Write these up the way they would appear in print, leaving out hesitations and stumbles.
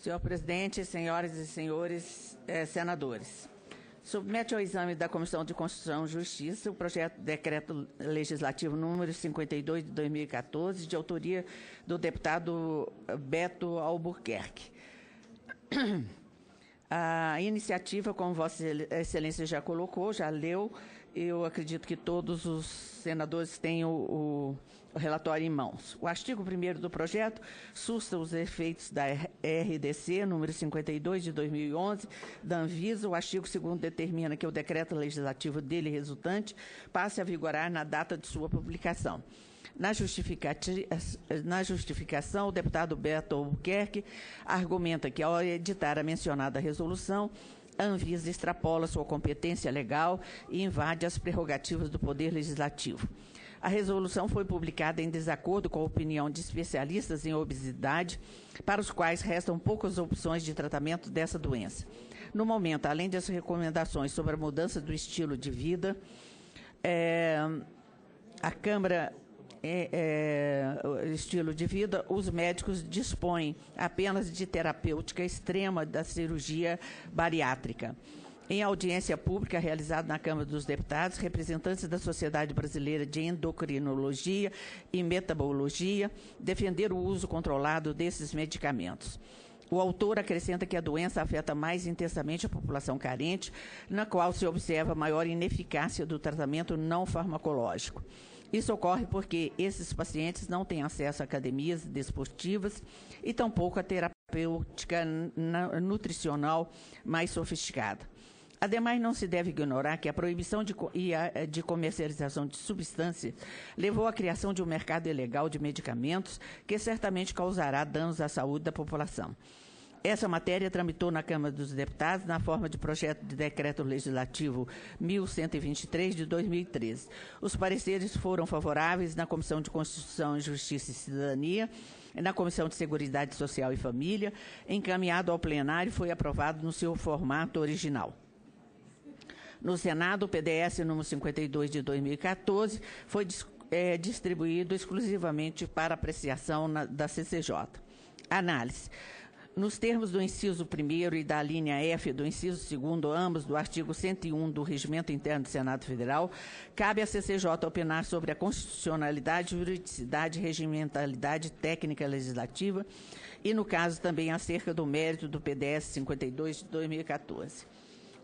Senhor presidente, senhoras e senhores senadores, submete ao exame da Comissão de Constituição e Justiça o projeto de decreto legislativo número 52 de 2014, de autoria do deputado Beto Albuquerque. A iniciativa, como Vossa Excelência já colocou, já leu, eu acredito que todos os senadores têm o relatório em mãos. O artigo 1º do projeto susta os efeitos da RDC, número 52 de 2011, da Anvisa. O artigo 2º determina que o decreto legislativo dele resultante passe a vigorar na data de sua publicação. Na justificação, o deputado Beto Albuquerque argumenta que, ao editar a mencionada resolução, a Anvisa extrapola sua competência legal e invade as prerrogativas do Poder Legislativo. A resolução foi publicada em desacordo com a opinião de especialistas em obesidade, para os quais restam poucas opções de tratamento dessa doença. No momento, além das recomendações sobre a mudança do estilo de vida, a Câmara estilo de vida, os médicos dispõem apenas de terapêutica extrema da cirurgia bariátrica. Em audiência pública realizada na Câmara dos Deputados, representantes da Sociedade Brasileira de Endocrinologia e Metabologia defenderam o uso controlado desses medicamentos. O autor acrescenta que a doença afeta mais intensamente a população carente, na qual se observa maior ineficácia do tratamento não farmacológico. Isso ocorre porque esses pacientes não têm acesso a academias desportivas e tampouco a terapêutica nutricional mais sofisticada. Ademais, não se deve ignorar que a proibição de comercialização de substâncias levou à criação de um mercado ilegal de medicamentos que certamente causará danos à saúde da população. Essa matéria tramitou na Câmara dos Deputados na forma de projeto de decreto legislativo 1123 de 2013. Os pareceres foram favoráveis na Comissão de Constituição, Justiça e Cidadania, na Comissão de Seguridade Social e Família, encaminhado ao plenário e foi aprovado no seu formato original. No Senado, o PDS número 52 de 2014 foi distribuído exclusivamente para apreciação da CCJ. Análise. Nos termos do inciso 1º e da linha F do inciso 2º, ambos do artigo 101 do Regimento Interno do Senado Federal, cabe à CCJ opinar sobre a constitucionalidade, juridicidade e regimentalidade técnica legislativa e, no caso, também acerca do mérito do PDS 52 de 2014.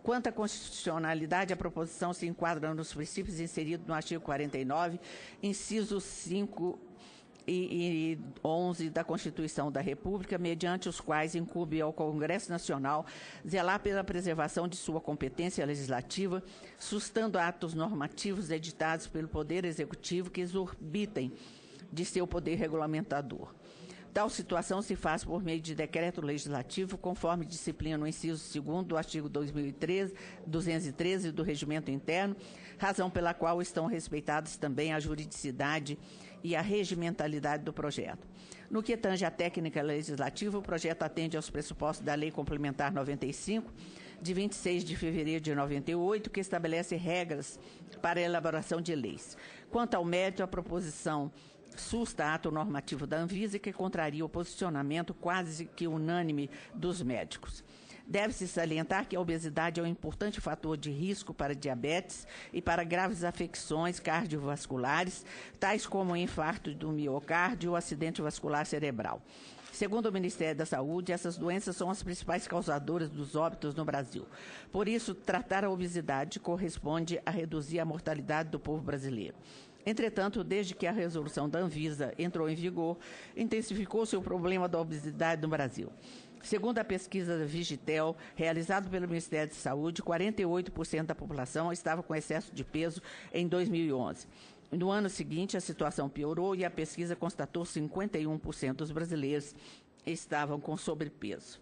Quanto à constitucionalidade, a proposição se enquadra nos princípios inseridos no artigo 49, incisos 5 e 11 da Constituição da República, mediante os quais incumbe ao Congresso Nacional zelar pela preservação de sua competência legislativa, sustando atos normativos editados pelo Poder Executivo que exorbitem de seu poder regulamentador. Tal situação se faz por meio de decreto legislativo, conforme disciplina no inciso 2º do artigo 213 do Regimento Interno, razão pela qual estão respeitadas também a juridicidade e a regimentalidade do projeto. No que tange à técnica legislativa, o projeto atende aos pressupostos da Lei Complementar 95, de 26 de fevereiro de 98, que estabelece regras para a elaboração de leis. Quanto ao mérito, a proposição susta ato normativo da Anvisa que contraria o posicionamento quase que unânime dos médicos. Deve-se salientar que a obesidade é um importante fator de risco para diabetes e para graves afecções cardiovasculares, tais como o infarto do miocárdio e o acidente vascular cerebral. Segundo o Ministério da Saúde, essas doenças são as principais causadoras dos óbitos no Brasil. Por isso, tratar a obesidade corresponde a reduzir a mortalidade do povo brasileiro. Entretanto, desde que a resolução da Anvisa entrou em vigor, intensificou-se o problema da obesidade no Brasil. Segundo a pesquisa da Vigitel, realizada pelo Ministério da Saúde, 48% da população estava com excesso de peso em 2011. No ano seguinte, a situação piorou e a pesquisa constatou 51% dos brasileiros estavam com sobrepeso.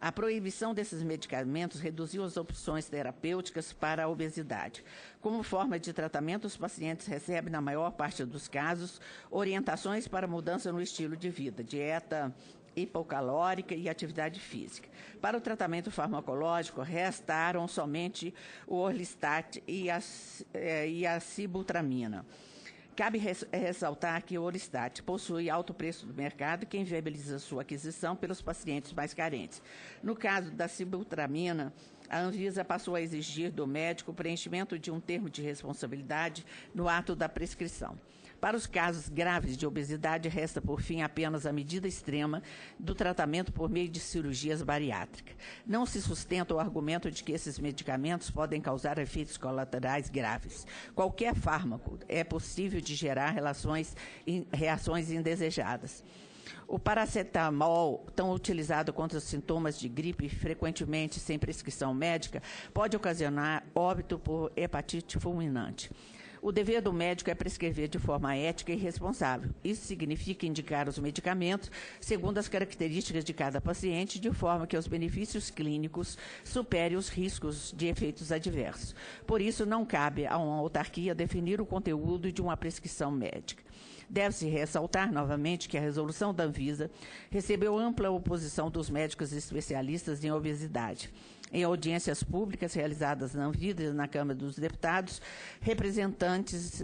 A proibição desses medicamentos reduziu as opções terapêuticas para a obesidade. Como forma de tratamento, os pacientes recebem, na maior parte dos casos, orientações para mudança no estilo de vida, dieta hipocalórica e atividade física. Para o tratamento farmacológico, restaram somente o Orlistat e a sibutramina. Cabe ressaltar que o Orlistat possui alto preço do mercado, que inviabiliza sua aquisição pelos pacientes mais carentes. No caso da sibutramina, a Anvisa passou a exigir do médico o preenchimento de um termo de responsabilidade no ato da prescrição. Para os casos graves de obesidade, resta, por fim, apenas a medida extrema do tratamento por meio de cirurgias bariátricas. Não se sustenta o argumento de que esses medicamentos podem causar efeitos colaterais graves. Qualquer fármaco é possível de gerar reações indesejadas. O paracetamol, tão utilizado contra os sintomas de gripe, frequentemente sem prescrição médica, pode ocasionar óbito por hepatite fulminante. O dever do médico é prescrever de forma ética e responsável. Isso significa indicar os medicamentos segundo as características de cada paciente, de forma que os benefícios clínicos superem os riscos de efeitos adversos. Por isso, não cabe a uma autarquia definir o conteúdo de uma prescrição médica. Deve-se ressaltar novamente que a resolução da Anvisa recebeu ampla oposição dos médicos especialistas em obesidade. Em audiências públicas realizadas na Anvisa e na Câmara dos Deputados, representantes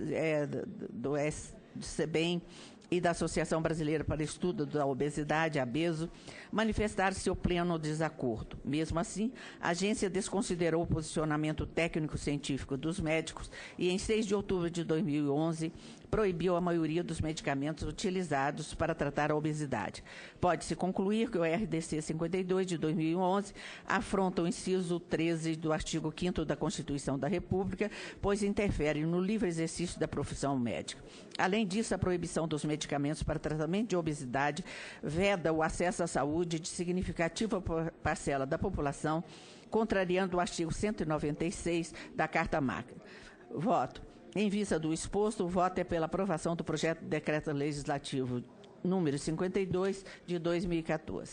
do SBEM e da Associação Brasileira para o Estudo da Obesidade, ABESO, manifestaram seu pleno desacordo. Mesmo assim, a agência desconsiderou o posicionamento técnico-científico dos médicos e, em 6 de outubro de 2011, proibiu a maioria dos medicamentos utilizados para tratar a obesidade. Pode-se concluir que o RDC 52 de 2011 afronta o inciso 13 do artigo 5º da Constituição da República, pois interfere no livre exercício da profissão médica. Além disso, a proibição dos medicamentos para tratamento de obesidade veda o acesso à saúde de significativa parcela da população, contrariando o artigo 196 da Carta Magna. Voto. Em vista do exposto, o voto é pela aprovação do projeto de decreto legislativo número 52 de 2014.